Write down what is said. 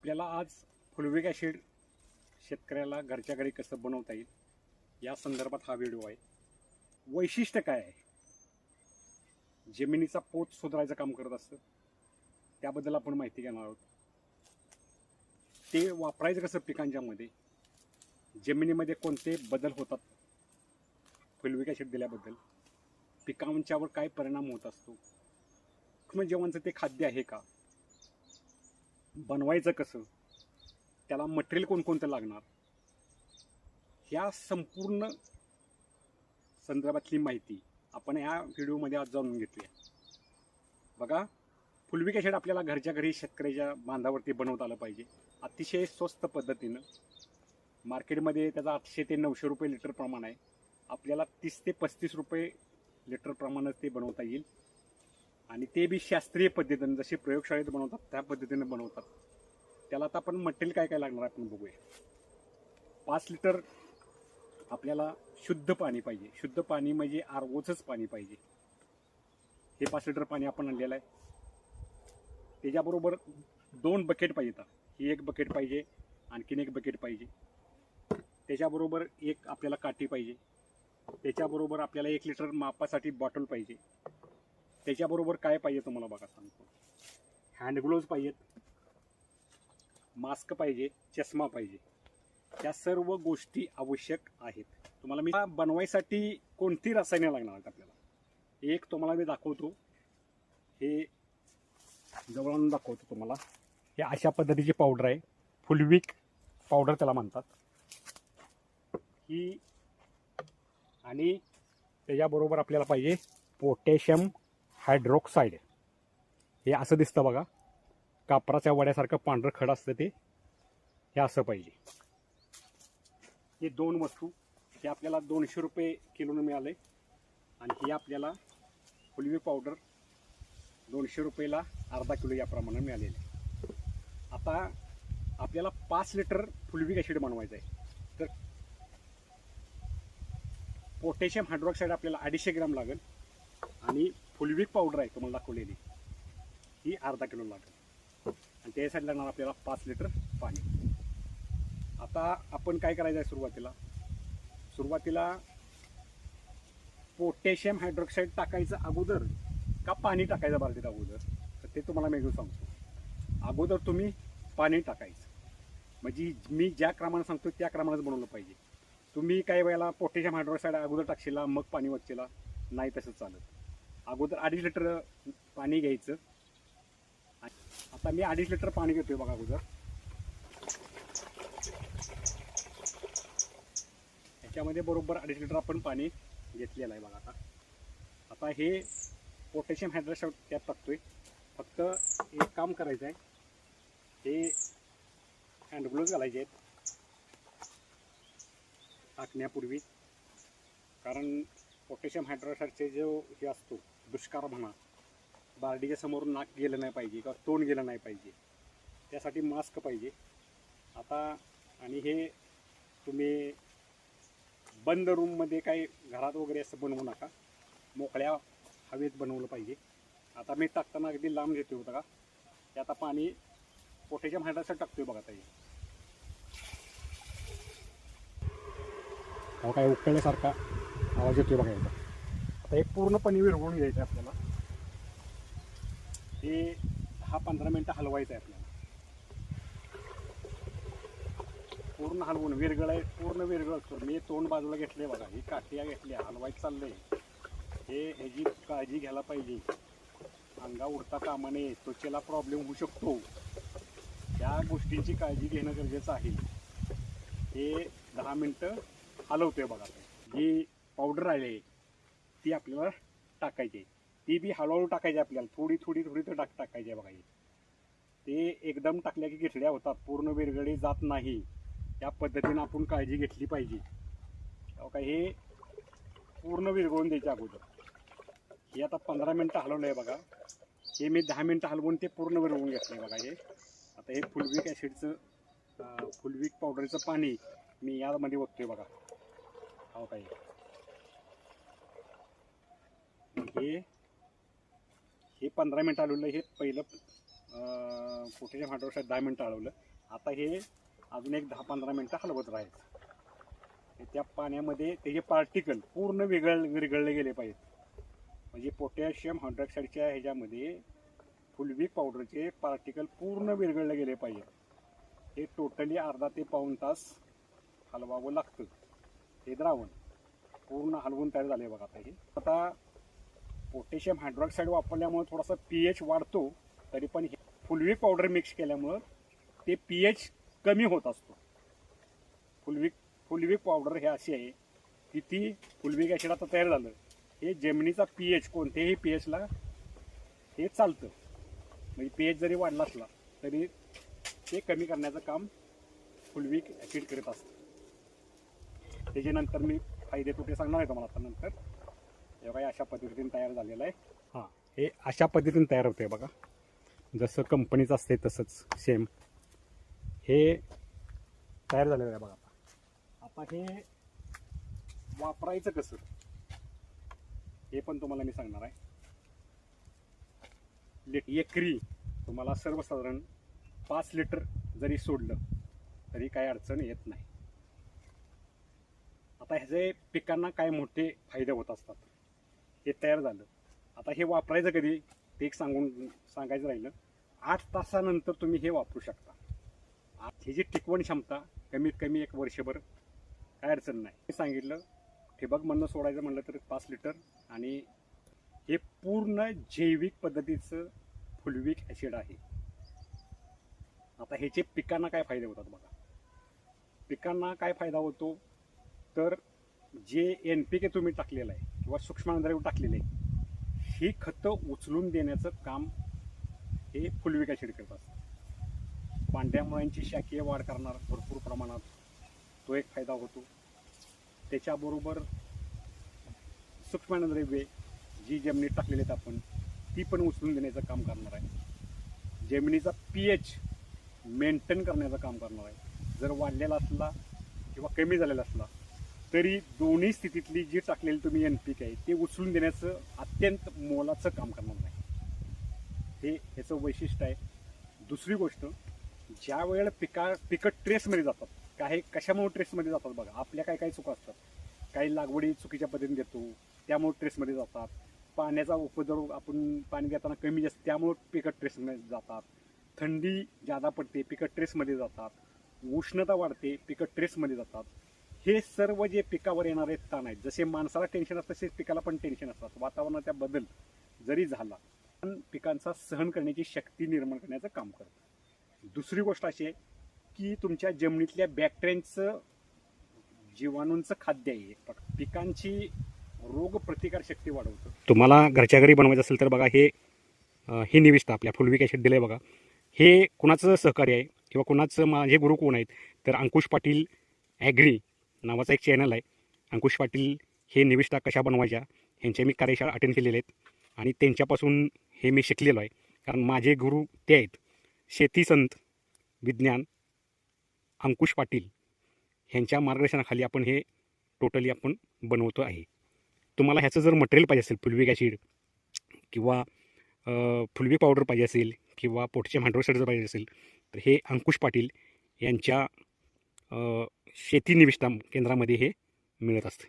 आपल्याला आज फुलविक ॲसिड शेतकऱ्याला घरच्या घरी कसं बनवता येईल या संदर्भात हा व्हिडिओ आहे. वैशिष्ट्य काय आहे, जमिनीचा पोत सुधारायचं काम करत असतं, त्याबद्दल आपण माहिती घेणार आहोत. ते वापरायचं कसं पिकांच्या मध्ये, जमिनीमध्ये कोणते बदल होतात फुलविक ॲसिड दिल्याबद्दल, पिकांच्यावर काय परिणाम होत असतो, सूक्ष्म जीवांचं ते खाद्य आहे का, बनवायचं कसं, त्याला मटेरियल कोणकोणतं लागणार, ह्या संपूर्ण संदर्भातली माहिती आपण या व्हिडिओमध्ये आज जाणून घेतली. बघा, फुलविक ॲसिड आपल्याला घरच्या घरी शेतकऱ्याच्या बांधावरती बनवता आलं पाहिजे अतिशय स्वस्त पद्धतीनं. मार्केटमध्ये त्याचा 800 ते 900 रुपये लिटर प्रमाण आहे. आपल्याला 30 ते 35 रुपये लिटर प्रमाणात ते बनवता येईल, आणि ते बी शास्त्रीय पद्धतीनं, जसे प्रयोगशाळेत बनवतात त्या पद्धतीने बनवतात. त्याला आता आपण मटेरियल काय काय लागणार आपण बघूया. 5 लिटर आपल्याला शुद्ध पाणी पाहिजे. शुद्ध पाणी म्हणजे आरओचंच पाणी पाहिजे. हे 5 लिटर पाणी आपण आणलेलं आहे. त्याच्याबरोबर 2 बकेट पाहिजेत. ही एक बकेट पाहिजे, आणखीन एक बकेट पाहिजे. त्याच्याबरोबर एक आपल्याला काठी पाहिजे. त्याच्याबरोबर आपल्याला 1 लिटर मापासाठी बॉटल पाहिजे. त्याच्याबरोबर काय पाहिजे तुम्हाला बघा सांगतो. हँड ग्लोव्ज पाहिजेत, मास्क पाहिजे, चष्मा पाहिजे. त्या सर्व गोष्टी आवश्यक आहेत. तुम्हाला मी बनवायसाठी कोणती रसायने लागणार आहेत आपल्याला, एक तुम्हाला मी दाखवतो. हे जवळ आणून दाखवतो तुम्हाला. हे अशा पद्धतीची पावडर आहे, फुलविक पावडर त्याला म्हणतात ही. आणि त्याच्याबरोबर आपल्याला पाहिजे पोटॅशियम हायड्रॉक्साईड. हे असं दिसतं बघा, कापराच्या वड्यासारखं पांढरं खड असतं ते, हे असं पाहिजे. हे 2 वस्तू हे आपल्याला 200 रुपये किलोनं मिळाले. आणि हे आपल्याला फुलविक पावडर 200 रुपयाला अर्धा किलो या प्रमाणे मिळालेले. आता आपल्याला 5 लिटर फुलविक ॲसिड बनवायचं आहे, तर पोटॅशियम हायड्रॉक्साईड आपल्याला 250 ग्रॅम लागेल, आणि फुलविक पावडर आहे तुम्हाला दाखवलेली ही अर्धा किलो लागेल, आणि त्यासाठी लागणार आपल्याला 5 लिटर पाणी. आता आपण काय करायचं आहे, सुरुवातीला पोटॅशियम हायड्रॉक्साईड टाकायचं अगोदर का पाणी टाकायचं बालदीत अगोदर, तर ते तुम्हाला मी सांगतो. अगोदर तुम्ही पाणी टाकायचं, म्हणजे मी ज्या क्रमाने सांगतो त्या क्रमानेच बनवलं पाहिजे. तुम्ही काही वेळेला पोटॅशियम हायड्रॉक्साईड अगोदर टाकशीला मग पाणी वरचेला, नाही तसं चालत. अगोदर 2.5 लिटर पाणी घ्यायचं. आता मी 2.5 लिटर पाणी घेतोय बघा अगोदर. ह्याच्यामध्ये बरोबर 2.5 लिटर आपण पाणी घेतलेलं आहे बघा. आता हे पोटॅशियम हायड्रॉक्साईड त्यात टाकतोय. फक्त एक काम करायचं आहे, हे हँड ग्लोव्ज घालायचे आहेत टाकण्यापूर्वी, कारण पोटॅशियम हायड्रॉक्साईडचे जो हे असतो दुष्कार म्हणा, बारडीच्या समोरून नाक गेलं नाही पाहिजे किंवा तोंड गेलं नाही पाहिजे, त्यासाठी मास्क पाहिजे. आता आणि हे तुम्ही बंद रूममध्ये काही घरात वगैरे असं बनवू नका, मोकळ्या हवेत बनवलं पाहिजे. आता मी टाकताना अगदी लांब घेतो बघा. ते आता पाणी पोटॅशियम हायड्रॉक्साईड टाकतोय बघा. ताई हो, काय उकळल्यासारखा आवाज येतोय बघा याचा. आता हे पूर्णपणे विरघळून घ्यायचं आहे आपल्याला. हे 10-15 मिनटं हलवायचं आहे आपल्याला. पूर्ण हलवून पूर्ण विरघळतो. मी तोंड बाजूला घेतले बघा, ही काठ्या घेतल्या, हलवायचं चाललंय. ह्याची काळजी घ्यायला पाहिजे. अंगा उडता कामा नये, त्वचेला प्रॉब्लेम होऊ शकतो. त्या गोष्टींची काळजी घेणं गरजेचं आहे. हे 10 मिनटं हलवतोय बघा. जी पावडर आहे ती आपल्याला टाकायची. ती बी हळूहळू टाकायची आपल्याला, थोडी थोडी थोडी तर टाकायची आहे बघा. ते एकदम टाकल्या की गिठड्या होतात, पूर्ण विरघळी जात नाही. त्या पद्धतीनं आपण काळजी घेतली पाहिजे. बघा, हे पूर्ण विरघळून द्यायचे अगोदर. हे आता 15 मिनटं हलवलं आहे बघा. हे मी 10 मिनटं हलवून ते पूर्ण विरघळून घेतलं आहे बघा. हे आता हे फुलविक ॲसिडचं फुलविक पावडरचं पाणी मी यामध्ये ओततोय बघा. हो काय, हे 15 मिनटं हलवलं. हे पहिलं पोटॅशियम हायड्रॉक्साईड 10 मिनटं हलवलं. आता हे अजून एक 10-15 मिनटं हलवत राहायचं. हे त्या पाण्यामध्ये त्याचे पार्टिकल पूर्ण विरघळले गेले पाहिजेत. म्हणजे पोटॅशियम हायड्रॉक्साईडच्या ह्याच्यामध्ये फुलविक पावडरचे पार्टिकल पूर्ण विरघळले गेले पाहिजेत. हे टोटली अर्धा ते पाऊण तास हलवावं लागतं. हे द्रावण पूर्ण हलवून तयार झाले बघा. आता हे आता पोटॅशियम हायड्रॉक्साईड वापरल्यामुळे थोडासा pH वाढतो, तरी पण हे फुलविक पावडर मिक्स केल्यामुळं ते pH कमी होत असतो. फुलविक पावडर हे अशी आहे की ती फुलविक ॲसिड आता तयार झालं, हे जमिनीचा pH कोणत्याही pHला हे चालतं. म्हणजे pH जरी वाढला असला तरी ते कमी करण्याचं काम फुलविक ॲसिड करत असतं. त्याच्यानंतर मी फायदे तोटे सांगणार आहे तुम्हाला आता नंतर. हे बघा अशा पद्धतीने तयार झालेलं आहे. हां, हे अशा पद्धतीने तयार होते बघा, जसं कंपनीचं असते तसंच सेम हे तयार झालेलं आहे बघा. आता हे वापरायचं कसं हे पण तुम्हाला मी सांगणार आहे. एकरी तुम्हाला सर्वसाधारण 5 लिटर जरी सोडलं तरी काही अडचण येत नाही. आता ह्याचे पिकांना काय मोठे फायदे होत असतात. हे तयार झालं, आता हे वापरायचं कधी ते एक सांगायचं राहिलं, 8 तासानंतर तुम्ही हे वापरू शकता. ह्याची टिकवण क्षमता कमीत कमी 1 वर्षभर काय अडचण नाही. हे सांगितलं ठिबकमधनं सोडायचं म्हणलं तर 5 लिटर, आणि हे पूर्ण जैविक पद्धतीचं फुलविक ॲसिड आहे. आता ह्याचे पिकांना काय फायदे होतात बघा. पिकांना काय फायदा होतो तर जे NPK तुम्ही टाकलेलं आहे किंवा सूक्ष्मद्रव्य टाकलेलं आहे, ही खतं उचलून देण्याचं काम हे फुलविक ॲसिड करत असतं. पांढऱ्या मुळ्यांची शाकीय वाढ करणार भरपूर प्रमाणात तो एक फायदा होतो. त्याच्याबरोबर सूक्ष्मद्रव्ये जी जमिनीत टाकलेली आहेत आपण, ती पण उचलून देण्याचं काम करणार आहे. जमिनीचा pH मेंटेन करण्याचं काम करणार आहे. जर वाढलेला असला किंवा कमी झालेला असला तरी दोन्ही स्थितीतली जी टाकलेली तुम्ही NPK आहे ते उचलून देण्याचं अत्यंत मोलाचं काम करणार नाही. हे ह्याचं वैशिष्ट्य आहे. दुसरी गोष्ट, ज्या वेळेला पिकं ट्रेसमध्ये जातात, काही कशामुळे ट्रेसमध्ये जातात बघा. आपल्या काही चुका असतात, काही लागवडी चुकीच्या पद्धतीने देतो त्यामुळे ट्रेसमध्ये जातात. पाण्याचा उपद्रव आपण पाणी देताना कमी जास्त त्यामुळे पिकं ट्रेसमध्ये जातात. थंडी जादा पडते पिकं ट्रेसमध्ये जातात. उष्णता वाढते पिकं ट्रेसमध्ये जातात. हे सर्व जे पिकावर येणारे ताण आहेत, जसे माणसाला टेन्शन असतं तसेच पिकाला पण टेन्शन असतात. वातावरणाचा बदल जरी झाला पण पिकांचा सहन करण्याची शक्ती निर्माण करण्याचं काम करतं. दुसरी गोष्ट अशी आहे की तुमच्या जमिनीतल्या बॅक्टेरियांचं जीवाणूंचं खाद्य आहे. पिकांची रोग प्रतिकार शक्ती वाढवतं. तुम्हाला घरच्या घरी बनवायचं असेल तर बघा, हे निविष्ट आपल्या फुलविक ॲसिड दिलं आहे बघा. हे कुणाचं सहकार्य आहे किंवा कुणाचं माझे गुरु कोण आहेत तर अंकुश पाटील ॲग्री नावाचा एक चॅनल आहे. अंकुश पाटील हे निविष्ठा कशा बनवायच्या ह्यांच्या मी कार्यशाळा अटेंड केलेल्या आहेत आणि त्यांच्यापासून हे मी शिकलेलो आहे. कारण माझे गुरु ते आहेत. शेती संत विज्ञान अंकुश पाटील ह्यांच्या मार्गदर्शनाखाली आपण हे टोटली आपण बनवतो आहे. तुम्हाला ह्याचं जर मटेरियल पाहिजे असेल, फुलविक ॲसिड किंवा फुलविक पावडर पाहिजे असेल किंवा पोटॅशियम हायड्रॉक्साईड जर पाहिजे असेल तर हे अंकुश पाटील यांच्या शेती निविष्ठा केंद्रामध्ये हे मिळत असते.